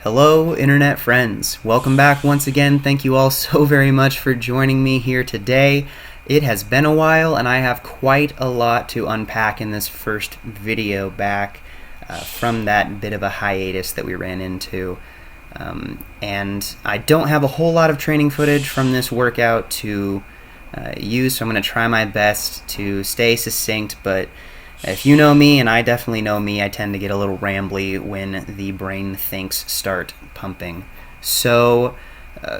Hello, internet friends. Welcome back once again. Thank you all so very much for joining me here today. It has been a while, and I have quite a lot to unpack in this first video back from that bit of a hiatus that we ran into. And I don't have a whole lot of training footage from this workout to use, so I'm going to try my best to stay succinct, but if you know me, and I definitely know me, I tend to get a little rambly when the brain thinks start pumping. So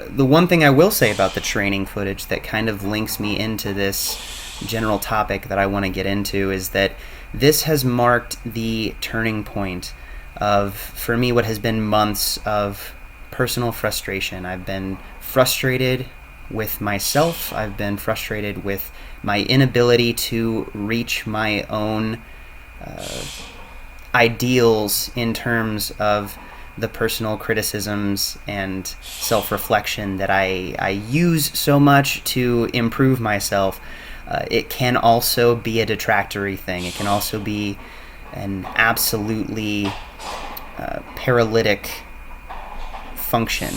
the one thing I will say about the training footage that kind of links me into this general topic that I want to get into is that this has marked the turning point of, for me, what has been months of personal frustration. I've been frustrated with myself. I've been frustrated with my inability to reach my own ideals in terms of the personal criticisms and self-reflection that I use so much to improve myself. It can also be a detractory thing. It can also be an absolutely paralytic function.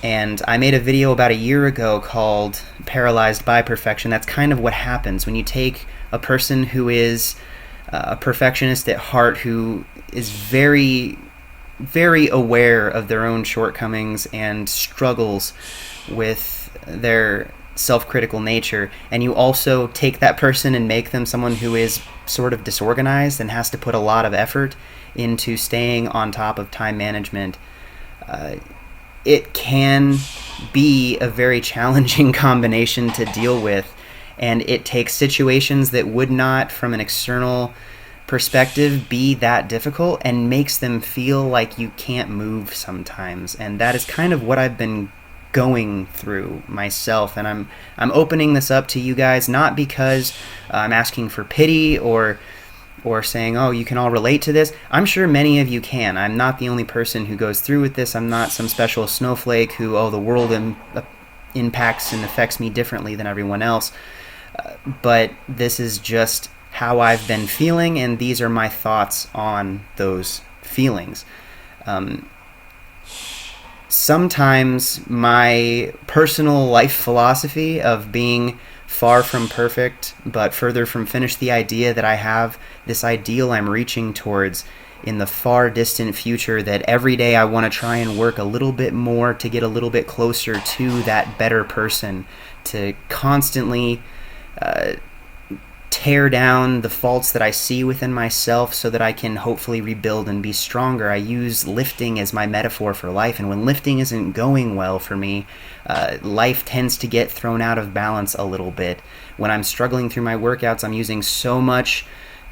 And I made a video about a year ago called Paralyzed by Perfection. That's kind of what happens when you take a person who is a perfectionist at heart, who is very, very aware of their own shortcomings and struggles with their self-critical nature, and you also take that person and make them someone who is sort of disorganized and has to put a lot of effort into staying on top of time management. It can be a very challenging combination to deal with, and it takes situations that would not, from an external perspective, be that difficult and makes them feel like you can't move sometimes. And that is kind of what I've been going through myself, and I'm opening this up to you guys, not because I'm asking for pity or saying, oh, you can all relate to this. I'm sure many of you can. I'm not the only person who goes through with this. I'm not some special snowflake who, the world impacts and affects me differently than everyone else. But this is just how I've been feeling, and these are my thoughts on those feelings. Sometimes my personal life philosophy of being far from perfect, but further from finished, the idea that I have this ideal I'm reaching towards in the far distant future, that every day I want to try and work a little bit more to get a little bit closer to that better person, to constantly tear down the faults that I see within myself so that I can hopefully rebuild and be stronger. I use lifting as my metaphor for life, and when lifting isn't going well for me, life tends to get thrown out of balance a little bit. When I'm struggling through my workouts, I'm using so much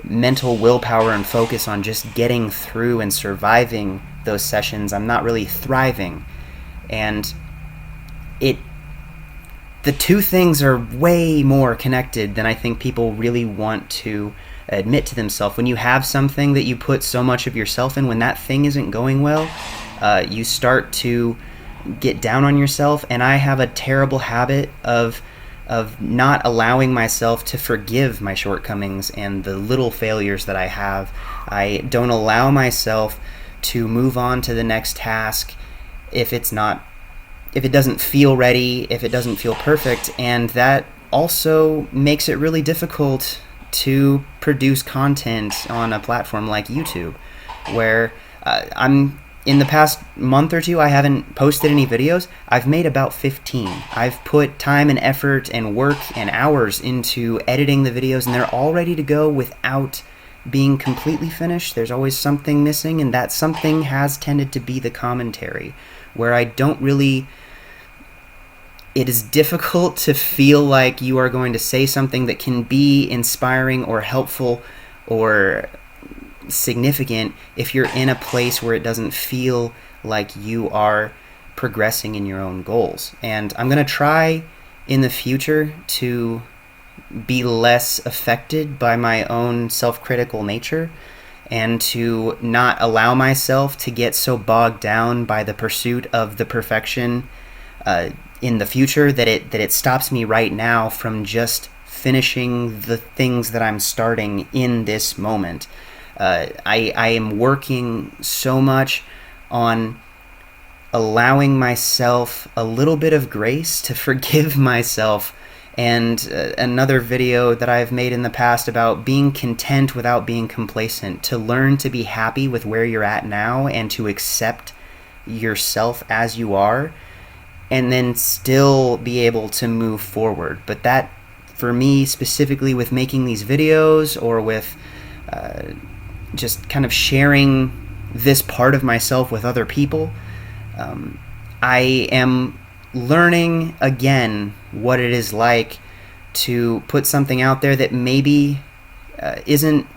mental willpower and focus on just getting through and surviving those sessions. I'm not really thriving. And the two things are way more connected than I think people really want to admit to themselves. When you have something that you put so much of yourself in, when that thing isn't going well, you start to get down on yourself. And I have a terrible habit of not allowing myself to forgive my shortcomings and the little failures that I have. I don't allow myself to move on to the next task if it doesn't feel ready, if it doesn't feel perfect. And that also makes it really difficult to produce content on a platform like YouTube, where in the past month or two, I haven't posted any videos. I've made about 15. I've put time and effort and work and hours into editing the videos, and they're all ready to go without being completely finished. There's always something missing, and that something has tended to be the commentary, where I don't really... It is difficult to feel like you are going to say something that can be inspiring or helpful or significant if you're in a place where it doesn't feel like you are progressing in your own goals. And I'm going to try in the future to be less affected by my own self-critical nature, and to not allow myself to get so bogged down by the pursuit of the perfection in the future that it stops me right now from just finishing the things that I'm starting in this moment. I am working so much on allowing myself a little bit of grace to forgive myself. And another video that I've made in the past about being content without being complacent, to learn to be happy with where you're at now and to accept yourself as you are, and then still be able to move forward. But that, for me, specifically with making these videos or with just kind of sharing this part of myself with other people, I am learning again what it is like to put something out there that maybe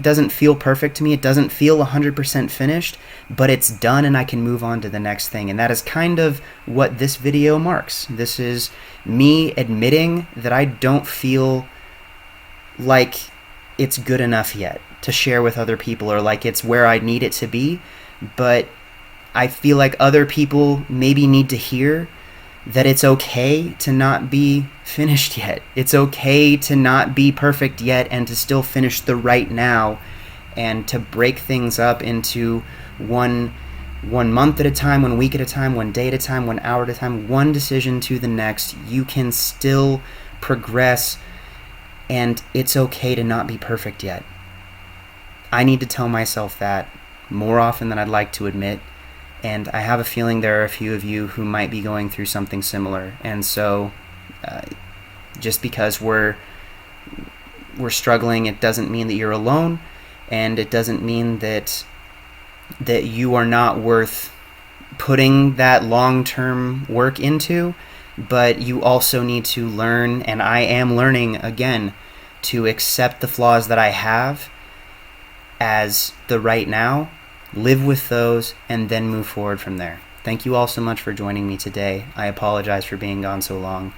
doesn't feel perfect to me. It doesn't feel 100% finished, but it's done and I can move on to the next thing. And that is kind of what this video marks. This is me admitting that I don't feel like it's good enough yet to share with other people, or like it's where I need it to be, but I feel like other people maybe need to hear that it's okay to not be finished yet. It's okay to not be perfect yet and to still finish the right now, and to break things up into one month at a time, 1 week at a time, 1 day at a time, 1 hour at a time, one decision to the next. You can still progress, and it's okay to not be perfect yet. I need to tell myself that more often than I'd like to admit. And I have a feeling there are a few of you who might be going through something similar. And so just because we're struggling, it doesn't mean that you're alone, and it doesn't mean that you are not worth putting that long-term work into. But you also need to learn, and I am learning again, to accept the flaws that I have as the right now, live with those, and then move forward from there. Thank you all so much for joining me today. I apologize for being gone so long,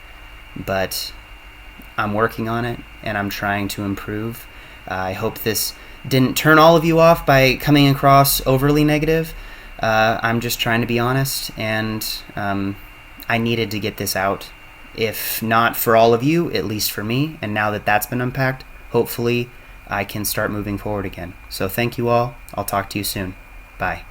but I'm working on it and I'm trying to improve. I hope this didn't turn all of you off by coming across overly negative. I'm just trying to be honest, and I needed to get this out. If not for all of you, at least for me. And now that that's been unpacked, hopefully I can start moving forward again. So thank you all. I'll talk to you soon. Bye.